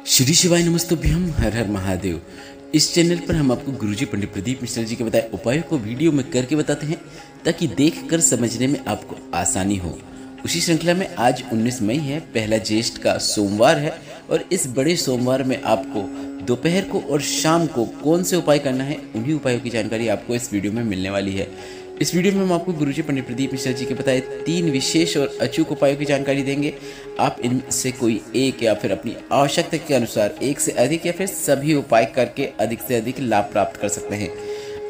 श्री शिवाय नमस्तुभ्यम, हर हर महादेव। इस चैनल पर हम आपको गुरुजी पंडित प्रदीप मिश्रा जी के बताए उपायों को वीडियो में करके बताते हैं ताकि देखकर समझने में आपको आसानी हो। उसी श्रृंखला में आज 19 मई है, पहला ज्येष्ठ का सोमवार है और इस बड़े सोमवार में आपको दोपहर को और शाम को कौन से उपाय करना है, उन्हीं उपायों की जानकारी आपको इस वीडियो में मिलने वाली है। इस वीडियो में हम आपको गुरुजी पंडित प्रदीप मिश्रा जी के बताए 3 विशेष और अचूक उपायों की जानकारी देंगे। आप इनसे कोई एक या फिर अपनी आवश्यकता के अनुसार एक से अधिक या फिर सभी उपाय करके अधिक से अधिक लाभ प्राप्त कर सकते हैं।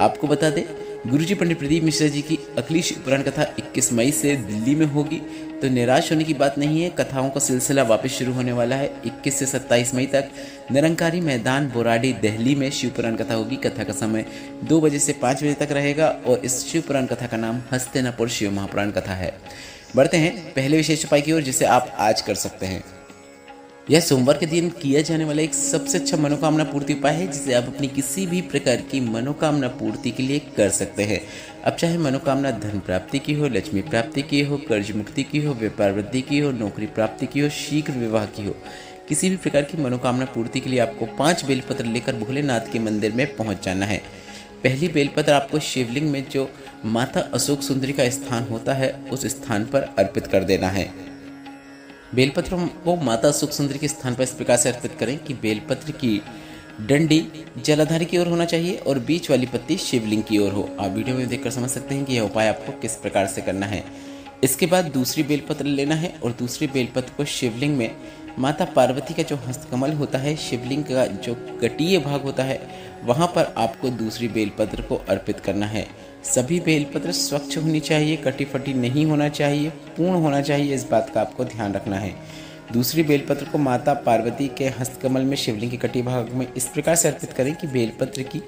आपको बता दें, गुरुजी पंडित प्रदीप मिश्रा जी की अगली शिव पुराण कथा 21 मई से दिल्ली में होगी, तो निराश होने की बात नहीं है। कथाओं का सिलसिला वापस शुरू होने वाला है। 21 से 27 मई तक निरंकारी मैदान बोराडी दिल्ली में शिव पुराण कथा होगी। कथा का समय 2 बजे से 5 बजे तक रहेगा और इस शिव पुराण कथा का नाम हस्तिनापुर शिव महापुराण कथा है। बढ़ते हैं पहले विशेष उपाय की ओर, जिसे आप आज कर सकते हैं। यह सोमवार के दिन किया जाने वाला एक सबसे अच्छा मनोकामना पूर्ति उपाय है, जिसे आप अपनी किसी भी प्रकार की मनोकामना पूर्ति के लिए कर सकते हैं। अब चाहे मनोकामना धन प्राप्ति की हो, लक्ष्मी प्राप्ति की हो, कर्ज मुक्ति की हो, व्यापार वृद्धि की हो, नौकरी प्राप्ति की हो, शीघ्र विवाह की हो, किसी भी प्रकार की मनोकामना पूर्ति के लिए आपको 5 बेलपत्र लेकर भोलेनाथ के मंदिर में पहुंच जाना है। पहली बेलपत्र आपको शिवलिंग में जो माता अशोक सुंदरी का स्थान होता है, उस स्थान पर अर्पित कर देना है। बेलपत्र को माता अशोक सुंदरी के स्थान पर इस प्रकार से अर्पित करें कि बेलपत्र की डंडी जलाधारी की ओर होना चाहिए और बीच वाली पत्ती शिवलिंग की ओर हो। आप वीडियो में देखकर समझ सकते हैं कि यह उपाय आपको किस प्रकार से करना है। इसके बाद दूसरी बेलपत्र लेना है और दूसरी बेलपत्र को शिवलिंग में माता पार्वती का जो हस्तकमल होता है, शिवलिंग का जो कटीय भाग होता है, वहाँ पर आपको दूसरी बेलपत्र को अर्पित करना है। सभी बेलपत्र स्वच्छ होनी चाहिए, कटी फटी नहीं होना चाहिए, पूर्ण होना चाहिए, इस बात का आपको ध्यान रखना है। दूसरी बेलपत्र को माता पार्वती के हस्तकमल में शिवलिंग के कटी भाग में इस प्रकार से अर्पित करें कि बेलपत्र की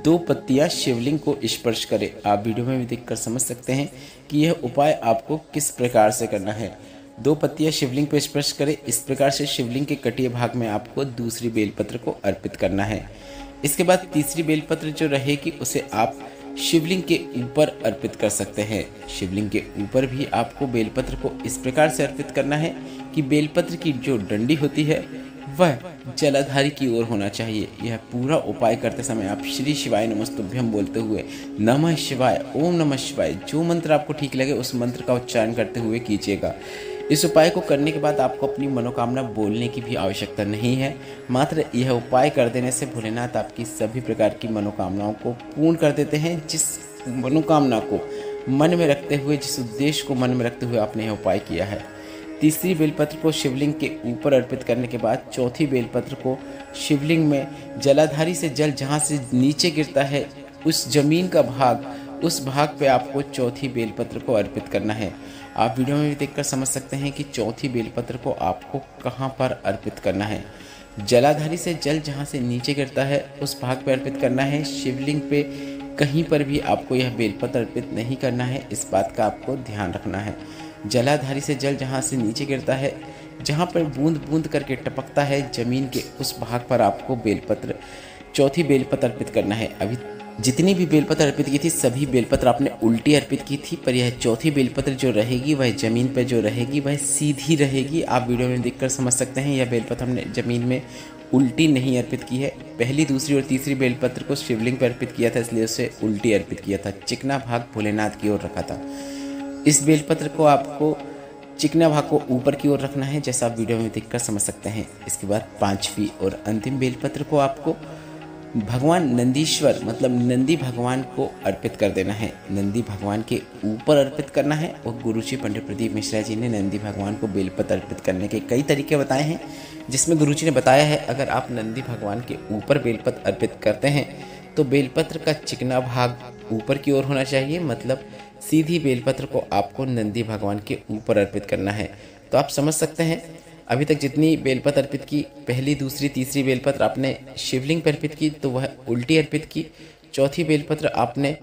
2 पत्तियां शिवलिंग को स्पर्श करें। आप वीडियो में भी देखकर समझ सकते हैं कि यह उपाय आपको किस प्रकार से करना है। 2 पत्तियां शिवलिंग पर स्पर्श करें, इस प्रकार से शिवलिंग के कटी भाग में आपको दूसरी बेलपत्र को अर्पित करना है। इसके बाद तीसरी बेलपत्र जो रहेगी उसे आप शिवलिंग के ऊपर अर्पित कर सकते हैं। शिवलिंग के ऊपर भी आपको बेलपत्र को इस प्रकार से अर्पित करना है कि बेलपत्र की जो डंडी होती है वह जलाधारी की ओर होना चाहिए। यह पूरा उपाय करते समय आप श्री शिवाय नमस्तुभ्यम बोलते हुए नमः शिवाय, ओम नमः शिवाय, जो मंत्र आपको ठीक लगे उस मंत्र का उच्चारण करते हुए कीजिएगा। इस उपाय को करने के बाद आपको अपनी मनोकामना बोलने की भी आवश्यकता नहीं है। मात्र यह उपाय कर देने से भोलेनाथ आपकी सभी प्रकार की मनोकामनाओं को पूर्ण कर देते हैं। जिस मनोकामना को मन में रखते हुए, जिस उद्देश्य को मन में रखते हुए आपने यह उपाय किया है। तीसरी बेलपत्र को शिवलिंग के ऊपर अर्पित करने के बाद चौथी बेलपत्र को शिवलिंग में जलाधारी से जल जहाँ से नीचे गिरता है, उस जमीन का भाग, उस भाग पे आपको चौथी बेलपत्र को अर्पित करना है। आप वीडियो में भी देखकर समझ सकते हैं कि चौथी बेलपत्र को आपको कहाँ पर अर्पित करना है। जलाधारी से जल जहाँ से नीचे गिरता है उस भाग पे अर्पित करना है। शिवलिंग पे कहीं पर भी आपको यह बेलपत्र अर्पित नहीं करना है, इस बात का आपको ध्यान रखना है। जलाधारी से जल जहाँ से नीचे गिरता है, जहाँ पर बूंद बूंद करके टपकता है जमीन के, उस भाग पर आपको बेलपत्र, चौथी बेलपत्र अर्पित करना है। अभी जितनी भी बेलपत्र अर्पित की थी सभी बेलपत्र आपने उल्टी अर्पित की थी, पर यह चौथी बेलपत्र जो रहेगी वह जमीन पर जो रहेगी वह सीधी रहेगी। आप वीडियो में देखकर समझ सकते हैं यह बेलपत्र हमने जमीन में उल्टी नहीं अर्पित की है। पहली, दूसरी और तीसरी बेलपत्र को शिवलिंग पर अर्पित किया था, इसलिए उसे उल्टी अर्पित किया था। चिकना भाग भोलेनाथ की ओर रखा था। इस बेलपत्र को आपको चिकना भाग को ऊपर की ओर रखना है, जैसा आप वीडियो में देखकर समझ सकते हैं। इसके बाद 5वीं और अंतिम बेलपत्र को आपको भगवान नंदीश्वर मतलब नंदी भगवान को अर्पित कर देना है। नंदी भगवान के ऊपर अर्पित करना है। और गुरुजी पंडित प्रदीप मिश्रा जी ने नंदी भगवान को बेलपत्र अर्पित करने के कई तरीके बताए हैं, जिसमें गुरुजी ने बताया है अगर आप नंदी भगवान के ऊपर बेलपत्र अर्पित करते हैं तो बेलपत्र का चिकना भाग ऊपर की ओर होना चाहिए, मतलब सीधी बेलपत्र को आपको नंदी भगवान के ऊपर अर्पित करना है। तो आप समझ सकते हैं अभी तक जितनी बेलपत्र अर्पित की, पहली, दूसरी, तीसरी बेलपत्र आपने शिवलिंग पर अर्पित की तो वह उल्टी अर्पित की। चौथी बेलपत्र आपने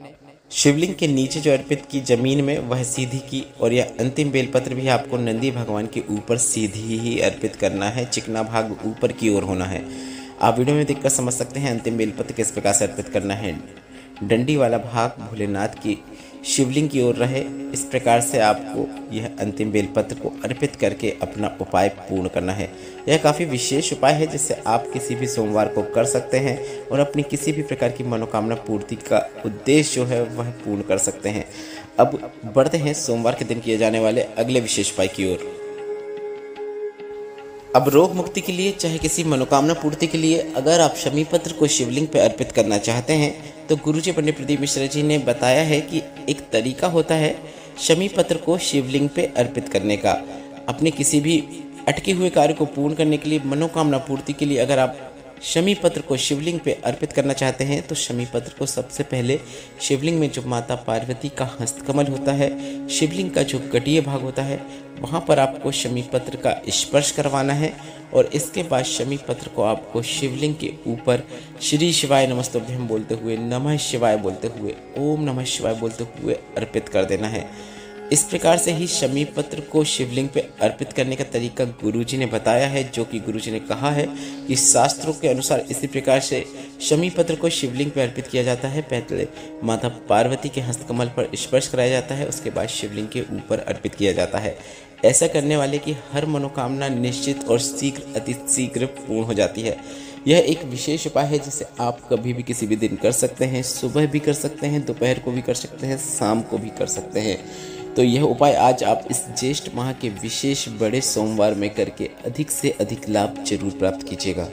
शिवलिंग के नीचे जो अर्पित की जमीन में वह सीधी की। और यह अंतिम बेलपत्र भी आपको नंदी भगवान के ऊपर सीधी ही अर्पित करना है, चिकना भाग ऊपर की ओर होना है। आप वीडियो में देखकर समझ सकते हैं अंतिम बेलपत्र किस प्रकार से अर्पित करना है। डंडी वाला भाग भोलेनाथ की शिवलिंग की ओर रहे। इस प्रकार से आपको यह अंतिम बेलपत्र को अर्पित करके अपना उपाय पूर्ण करना है। यह काफ़ी विशेष उपाय है जिससे आप किसी भी सोमवार को कर सकते हैं और अपनी किसी भी प्रकार की मनोकामना पूर्ति का उद्देश्य जो है वह पूर्ण कर सकते हैं। अब बढ़ते हैं सोमवार के दिन किए जाने वाले अगले विशेष उपाय की ओर। अब रोग मुक्ति के लिए चाहे किसी मनोकामना पूर्ति के लिए अगर आप शमी पत्र को शिवलिंग पर अर्पित करना चाहते हैं तो गुरुजी पंडित प्रदीप मिश्रा जी ने बताया है कि एक तरीका होता है शमी पत्र को शिवलिंग पे अर्पित करने का। अपने किसी भी अटके हुए कार्य को पूर्ण करने के लिए, मनोकामना पूर्ति के लिए अगर आप शमी पत्र को शिवलिंग पे अर्पित करना चाहते हैं तो शमी पत्र को सबसे पहले शिवलिंग में जो माता पार्वती का हस्तकमल होता है, शिवलिंग का जो गटीय भाग होता है, वहाँ पर आपको शमी पत्र का स्पर्श करवाना है और इसके बाद शमी पत्र को आपको शिवलिंग के ऊपर श्री शिवाय नमस्तुभ्यं बोलते हुए, नमः शिवाय बोलते हुए, ओम नमः शिवाय बोलते हुए अर्पित कर देना है। इस प्रकार से ही शमी पत्र को शिवलिंग पे अर्पित करने का तरीका गुरुजी ने बताया है, जो कि गुरुजी ने कहा है कि शास्त्रों के अनुसार इसी प्रकार से शमी पत्र को शिवलिंग पे अर्पित किया जाता है। पहले माता पार्वती के हस्तकमल पर स्पर्श कराया जाता है, उसके बाद शिवलिंग के ऊपर अर्पित किया जाता है। ऐसा करने वाले की हर मनोकामना निश्चित और शीघ्र, अति शीघ्र पूर्ण हो जाती है। यह एक विशेष उपाय है जिसे आप कभी भी किसी भी दिन कर सकते हैं। सुबह भी कर सकते हैं, दोपहर को भी कर सकते हैं, शाम को भी कर सकते हैं। तो यह उपाय आज आप इस ज्येष्ठ माह के विशेष बड़े सोमवार में करके अधिक से अधिक लाभ जरूर प्राप्त कीजिएगा।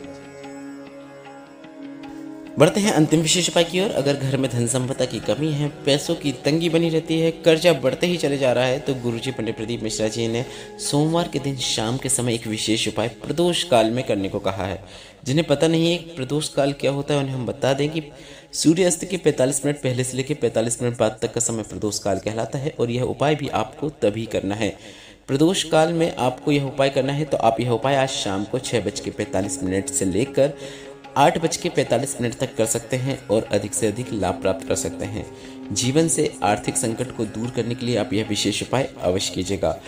बढ़ते हैं अंतिम विशेष उपाय की ओर। अगर घर में धन संपदा की कमी है, पैसों की तंगी बनी रहती है, कर्जा बढ़ते ही चले जा रहा है, तो गुरुजी पंडित प्रदीप मिश्रा जी ने सोमवार के दिन शाम के समय एक विशेष उपाय प्रदोष काल में करने को कहा है। जिन्हें पता नहीं है प्रदोष काल क्या होता है, उन्हें हम बता दें कि सूर्यास्त के 45 मिनट पहले से लेकर 45 मिनट बाद तक का समय प्रदोष काल कहलाता है और यह उपाय भी आपको तभी करना है। प्रदोष काल में आपको यह उपाय करना है तो आप यह उपाय आज शाम को 6:45 से लेकर 8:45 तक कर सकते हैं और अधिक से अधिक लाभ प्राप्त कर सकते हैं। जीवन से आर्थिक संकट को दूर करने के लिए आप यह विशेष उपाय अवश्य कीजिएगा।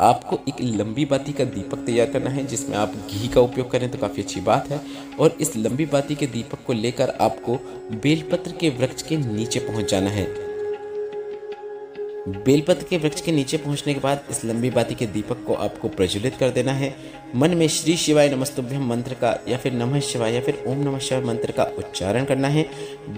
आपको एक लंबी बाती का दीपक तैयार करना है जिसमें आप घी का उपयोग करें तो काफ़ी अच्छी बात है। और इस लंबी बाती के दीपक को लेकर आपको बेलपत्र के वृक्ष के नीचे पहुंच जाना है। बेलपत्र के वृक्ष के नीचे पहुंचने के बाद इस लंबी बाती के दीपक को आपको प्रज्वलित कर देना है। मन में श्री शिवाय नमस्तुभ्यं मंत्र का या फिर नमः शिवाय या फिर ओम नमः शिवाय मंत्र का उच्चारण करना है।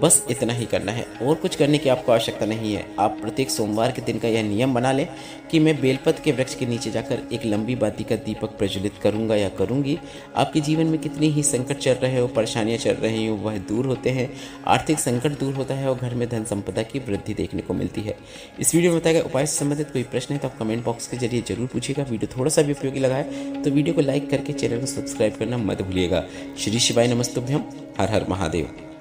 बस इतना ही करना है और कुछ करने की आपको आवश्यकता नहीं है। आप प्रत्येक सोमवार के दिन का यह नियम बना लें कि मैं बेलपत्र के वृक्ष के नीचे जाकर एक लंबी बाती का दीपक प्रज्वलित करूंगा या करूंगी। आपके जीवन में कितनी ही संकट चल रहे हो, परेशानियां चल रही हो, वह दूर होते हैं, आर्थिक संकट दूर होता है और घर में धन संपदा की वृद्धि देखने को मिलती है। इस वीडियो में बताया गया उपाय से संबंधित कोई प्रश्न है तो आप कमेंट बॉक्स के जरिए जरूर पूछिएगा। वीडियो थोड़ा सा भी उपयोगी लगा है तो वीडियो को लाइक करके चैनल को सब्सक्राइब करना मत भूलिएगा। श्री शिवाय नमस्तुभ्यं। हर हर महादेव।